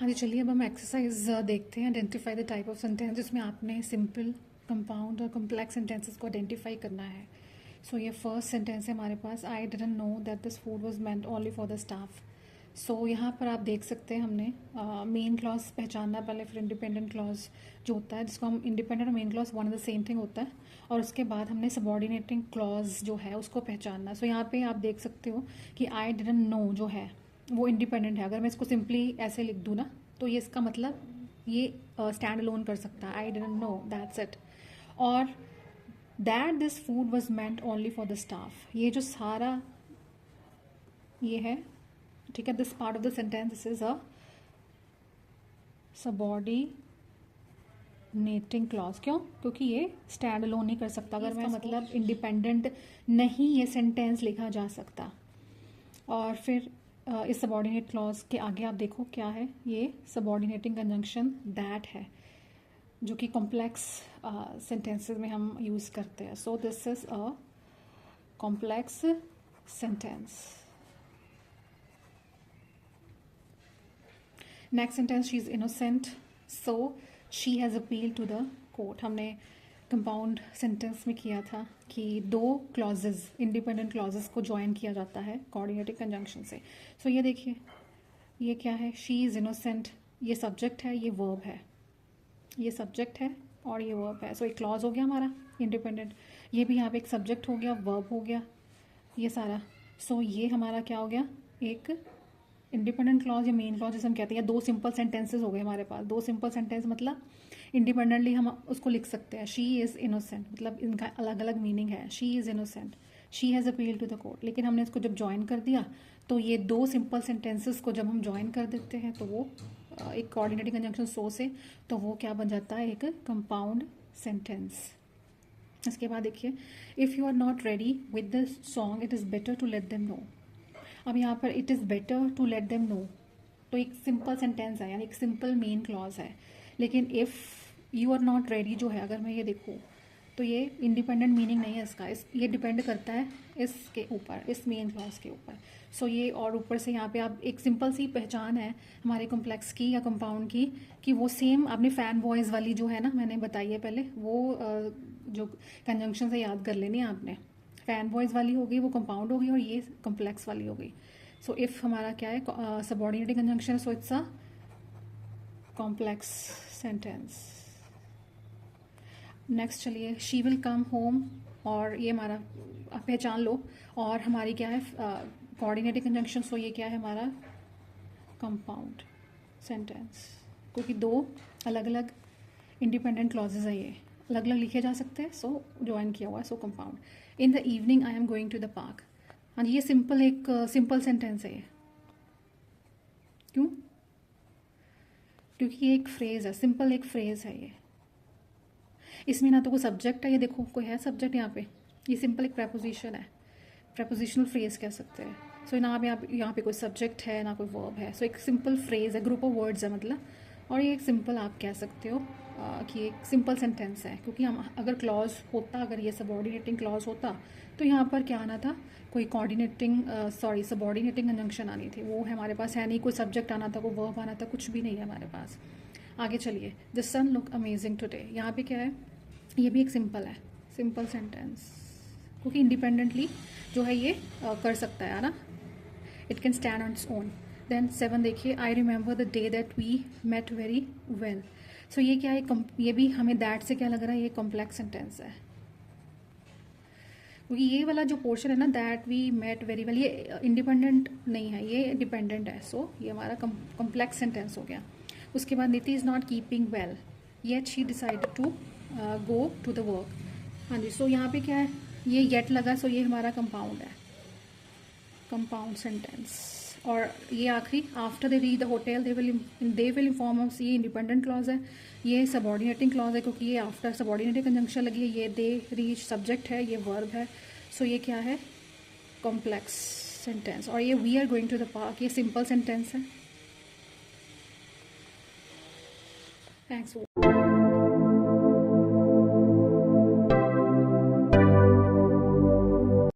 हाँ जी, चलिए अब हम एक्सरसाइज देखते हैं। Identify the type of sentence, जिसमें आपने सिंपल, कंपाउंड और कॉम्प्लेक्स सेंटेंसेस को आइडेंटिफाई करना है। सो ये फर्स्ट सेंटेंस है हमारे पास, I didn't know that this food was meant only for the staff. So यहाँ पर आप देख सकते हैं हमने मेन क्लॉज पहचानना पहले, फिर इंडिपेंडेंट क्लॉज जो होता है, जिसको हम इंडिपेंडेंट और main clause one and the same thing होता है, और उसके बाद हमने सबऑर्डिनेटिंग क्लॉज जो है उसको पहचानना। सो यहाँ पे आप देख सकते हो कि आई डिडंट नो जो है वो इंडिपेंडेंट है। अगर मैं इसको सिंपली ऐसे लिख दूँ ना, तो ये इसका मतलब ये स्टैंड अलोन कर सकता है, I didn't know, that's it. और that this food was meant only for the staff, ये जो सारा ये है, ठीक है, this part of the sentence, this is a subordinating clause. क्यों? क्योंकि ये स्टैंड अलोन नहीं कर सकता। अगर मैं मतलब इंडिपेंडेंट नहीं ये सेंटेंस लिखा जा सकता। और फिर इस सबऑर्डिनेट क्लॉज के आगे आप देखो क्या है, ये सबऑर्डिनेटिंग कंजंक्शन दैट है, जो कि कॉम्प्लेक्स सेंटेंसेस में हम यूज़ करते हैं। So this is a complex sentence. Next sentence, she is innocent so she has appeal to the court. हमने कंपाउंड सेंटेंस में किया था कि दो क्लॉजेज, इंडिपेंडेंट क्लॉजेज को ज्वाइन किया जाता है कोऑर्डिनेटिंग कंजंक्शन से। सो ये देखिए, ये क्या है, शी इज़ इनोसेंट, ये सब्जेक्ट है, ये वर्ब है, ये सब्जेक्ट है और ये वर्ब है। सो एक क्लॉज हो गया हमारा इंडिपेंडेंट, ये भी यहाँ पे एक सब्जेक्ट हो गया, वर्ब हो गया, ये सारा। सो ये हमारा क्या हो गया, एक इंडिपेंडेंट क्लॉज या मेन क्लॉज जिसे हम कहते हैं। दो सिंपल सेंटेंसेस हो गए हमारे पास। दो सिंपल सेंटेंस मतलब इंडिपेंडेंटली हम उसको लिख सकते हैं, शी इज़ इनोसेंट, मतलब इनका अलग अलग मीनिंग है। She is innocent, she has appeal to the court. लेकिन हमने इसको जब ज्वाइन कर दिया, तो ये दो सिंपल सेंटेंसेस को जब हम ज्वाइन कर देते हैं, तो वो एक कोऑर्डिनेटिंग कंजंक्शन सो से, तो वो क्या बन जाता है, एक कंपाउंड सेंटेंस। इसके बाद देखिए, if you are not ready with the song it is better to let them know. अब यहाँ पर it is better to let them know, तो एक सिंपल सेंटेंस है, यानी एक सिंपल मेन क्लॉज है। लेकिन if you are not ready जो है, अगर मैं ये देखूँ, तो ये इंडिपेंडेंट मीनिंग नहीं है इसका, ये डिपेंड करता है इसके ऊपर, इस मेन क्लॉज के ऊपर। सो ये, और ऊपर से यहाँ पे आप एक सिंपल सी पहचान है हमारे कॉम्प्लेक्स की या कंपाउंड की, कि वो सेम आपने फैन बॉयज़ वाली जो है ना, मैंने बताई है पहले, वो जो कंजंक्शन से याद कर लेनी है आपने। फैन बॉयज़ वाली हो गई, वो कंपाउंड हो गई, और ये कॉम्प्लेक्स वाली हो गई। सो इफ़ हमारा क्या है, subordinating conjunction, so it's a complex sentence. Next चलिए, शी विल कम होम, और ये हमारा आप पहचान लो। और हमारी क्या है, कोऑर्डिनेटिंग कंजंक्शन, सो ये क्या है हमारा कंपाउंड सेंटेंस, क्योंकि दो अलग अलग इंडिपेंडेंट क्लॉजेज है, ये अलग अलग लिखे जा सकते हैं, सो ज्वाइन किया हुआ है, so compound. In the evening I am going to the park. हाँ जी, ये सिंपल, एक सिंपल सेंटेंस है ये। क्यों? क्योंकि ये एक फ्रेज है, सिंपल एक फ्रेज है ये। इसमें ना तो कोई सब्जेक्ट है, ये देखो कोई है सब्जेक्ट यहाँ पे, ये सिंपल एक प्रेपोजिशन है, प्रेपोजिशनल फ्रेज कह सकते हैं। सो ना आप यहाँ पे कोई सब्जेक्ट है ना कोई वर्ब है, सो एक सिंपल फ्रेज है, ग्रुप ऑफ वर्ड्स है मतलब। और ये एक सिंपल आप कह सकते हो कि एक सिंपल सेंटेंस है, क्योंकि हम अगर क्लॉज होता, अगर ये सबऑर्डिनेटिंग क्लॉज होता, तो यहाँ पर क्या आना था, कोई कोऑर्डिनेटिंग सबऑर्डिनेटिंग कंजंक्शन आनी थी, वो है हमारे पास है नहीं। कोई सब्जेक्ट आना था, कोई वर्ब आना था, कुछ भी नहीं है हमारे पास। आगे चलिए, the sun look amazing today. यहाँ पे क्या है, ये भी एक सिंपल है, सिंपल सेंटेंस, क्योंकि इंडिपेंडेंटली जो है ये कर सकता है ना, it can stand on its own. Then 7 देखिए, I remember the day that we met very well. So ये क्या है, ये भी हमें दैट से क्या लग रहा है, ये कॉम्प्लेक्स सेंटेंस है, क्योंकि ये वाला जो पोर्शन है ना, that we met very well, ये इंडिपेंडेंट नहीं है, ये डिपेंडेंट है। सो ये हमारा कॉम्प्लेक्स सेंटेंस हो गया। उसके बाद, Niti is not keeping well yet she decided to go to the work. हाँ जी, सो यहाँ पे क्या है, ये येट लगा, सो ये हमारा कंपाउंड है, कंपाउंड सेंटेंस। और ये आखिरी, after they reach the hotel they will inform us, ये इंडिपेंडेंट क्लॉज है, ये सबऑर्डिनेटिंग क्लॉज है, क्योंकि ये आफ्टर सबऑर्डिनेटिंग कंजंक्शन लगी है, ये दे रीच सब्जेक्ट है, ये वर्ब है। सो ये क्या है, कॉम्प्लेक्स सेंटेंस। और ये we are going to the park, ये सिंपल सेंटेंस है। थैंक्स।